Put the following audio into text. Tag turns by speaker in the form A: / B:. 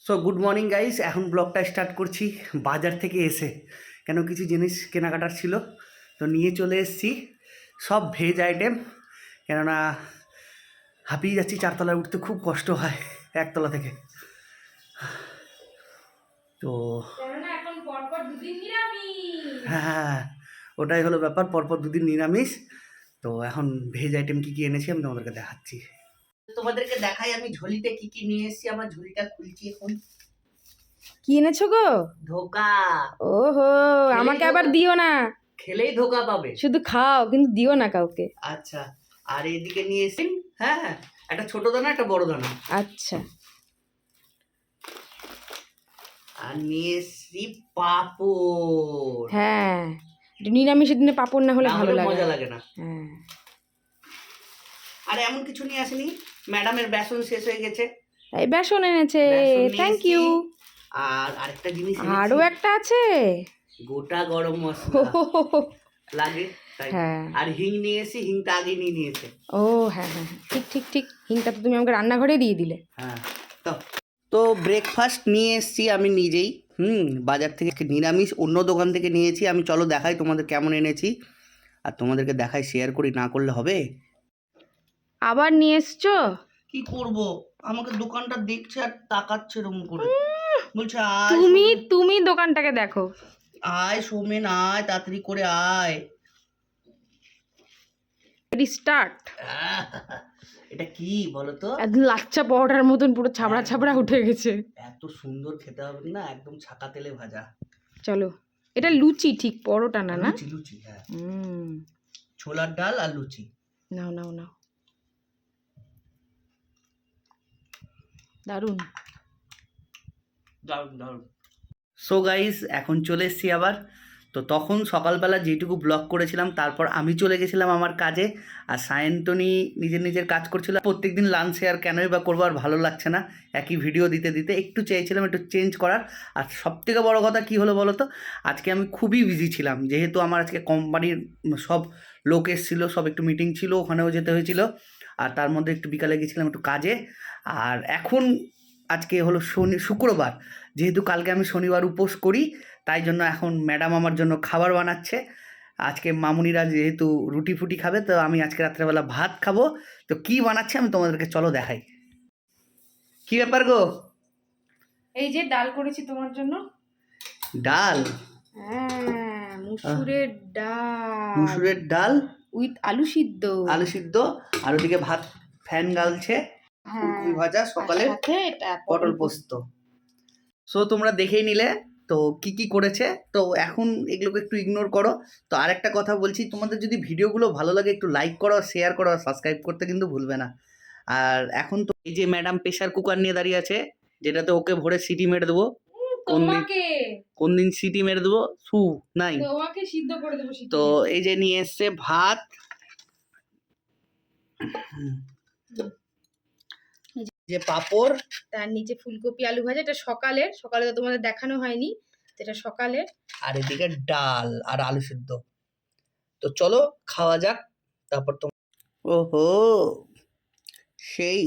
A: So good morning guys, এখন ব্লগটা start করছি বাজার থেকে এসে। কেন কিছু জিনিস কেনাকাটার ছিল, তো নিয়ে চলে এসেছি সব ভেজ আইটেম। কেননা হাঁপিয়ে যাচ্ছি, চারতলায় উঠতে খুব কষ্ট হয় একতলা থেকে। তো হ্যাঁ, ওটাই হলো ব্যাপার, পরপর দুদিন নিরামিষ। তো এখন ভেজ আইটেম কী কী এনেছি আমি তোমাদেরকে দেখাচ্ছি। তোমাদেরকে দেখাই আমি ঝুলিতে কী কী নিয়ে এসেছি। আমার ঝুলিটা খুলছি এখন।
B: কি এনেছো গো?
A: ধোকা।
B: ওহো, আমাকে আবার দিও না।
A: খেলেই ধোকা পাবে।
B: শুধু খাও, কিন্তু দিও না কাউকে।
A: আচ্ছা, আর এদিকে নিয়ে এসেছি হ্যাঁ একটা ছোট দানা একটা বড় দানা।
B: আচ্ছা,
A: আর নিয়ে এসেছি পাপড়।
B: হ্যাঁ, নিরামিষের দিনে পাপড় না হলে ভালো লাগে
A: মজা লাগে না।
B: হ্যাঁ,
A: আর এমন কিছু নিয়ে আসেনি, ম্যাডামের বেসন শেষ হয়ে গেছে,
B: এই বেসন এনেছে, থ্যাংক ইউ।
A: আর আরেকটা জিনিস
B: আরো একটা আছে,
A: গোটা গরম মশলা লাগে তাই।
B: হ্যাঁ,
A: আর হিং নিয়ে এসেছি, হিংটা আগে নিয়ে নিয়েছে।
B: ও হ্যাঁ হ্যাঁ, ঠিক ঠিক ঠিক, হিংটা তো তুমি আমাকে রান্নাঘরে দিয়ে দিলে।
A: হ্যাঁ, তো ব্রেকফাস্ট নিয়ে এসেছি আমি নিজেই বাজার থেকে, নিরামিষ অন্য দোকান থেকে নিয়েছি আমি। চলো দেখাই তোমাদের কেমন এনেছি, আর তোমাদেরকে দেখাই, শেয়ার করি, না করলে হবে।
B: আবার নিয়ে এসছো?
A: কি করব, আমাকে দোকানটা দেখছে আর তাকাচ্ছে এরকম করে, বলছে
B: তুমি দোকানটাকে দেখো।
A: আয় সোমেন আয়, তাড়াতাড়ি করে আয়।
B: স্টার্ট।
A: এটা কি বলো তো?
B: একদম লাচ্চা পরোটার মতন পুরো ছাবড়া ছাবড়া উঠে গেছে।
A: এত সুন্দর খেতে হবে না, একদম ছাকা তেলে ভাজা।
B: চলো, এটা লুচি, ঠিক পরোটা না। না,
A: লুচি লুচি, হ্যাঁ, ছোলার ডাল আর লুচি।
B: নাও নাও নাও, দারুণ
A: দারুণ দারুণ। সো গাইস, এখন চলে এসেছি আবার। তো তখন সকালবেলা যেটুকু ব্লগ করেছিলাম, তারপর আমি চলে গেছিলাম আমার কাজে, আর সায়ন্তনী নিজের কাজ করছিল। প্রত্যেকদিন লাঞ্চ শেয়ার কেনই বা করবো, আর ভালো লাগছে না একই ভিডিও দিতে দিতে, একটু চেয়েছিলাম একটু চেঞ্জ করার। আর সবথেকে বড় কথা কী হলো বলো তো, আজকে আমি খুবই বিজি ছিলাম, যেহেতু আমার আজকে কোম্পানির সব লোক এসেছিলো, সব একটু মিটিং ছিল, ওখানেও যেতে হয়েছিল। আর তার মধ্যে একটু বিকালে গেছিলাম একটু কাজে। আর এখন আজকে হলো শুক্রবার, যেহেতু কালকে আমি শনিবার উপোস করি, তাই জন্য এখন ম্যাডাম আমার জন্য খাবার বানাচ্ছে। আজকে মামুনিরা যেহেতু রুটি ফুটি খাবে, তো আমি আজকে রাত্রেবেলা ভাত খাবো। তো কি বানাচ্ছে আমি তোমাদেরকে চলো দেখাই। কি ব্যাপার গো?
B: এই যে ডাল করেছি তোমার জন্য।
A: ডাল?
B: হ্যাঁ, মুসুরের ডাল।
A: মুসুরের ডাল
B: উইথ আলু সিদ্ধ।
A: আলু সিদ্ধ, আর ওদিকে ভাত ফ্যান গালছে, ফুলকপি ভাজা সকালে, পটল পোস্ত। সো তোমরা দেখেই নিলে তো কি কি করেছে। তো এখন এগুলোকে একটু ইগনোর করো। তো আরেকটা কথা বলছি, তোমাদের যদি ভিডিওগুলো ভালো লাগে একটু লাইক করো, শেয়ার করো, সাবস্ক্রাইব করতে কিন্তু ভুলবে না। আর এখন তো এই যে ম্যাডাম প্রেশার কুকার নিয়ে দাঁড়িয়ে আছে, যেটাতে ওকে ভরে সিটি মেরে দেবো। কোন দিন সিটি মেরে দেবো নাই,
B: তোমাকে সিদ্ধ করে দেবো।
A: তো এই যে নিয়ে এসছে ভাত, যে পাঁপড়,
B: তার নিচে ফুলকপি আলু ভাজা। এটা সকালে তো তোমাদের দেখানো হয়নি, এটা সকালের।
A: আর এদিকে ডাল আর আলু সিদ্ধ। তো চলো খাওয়া যাক, তারপর তো ওহো সেই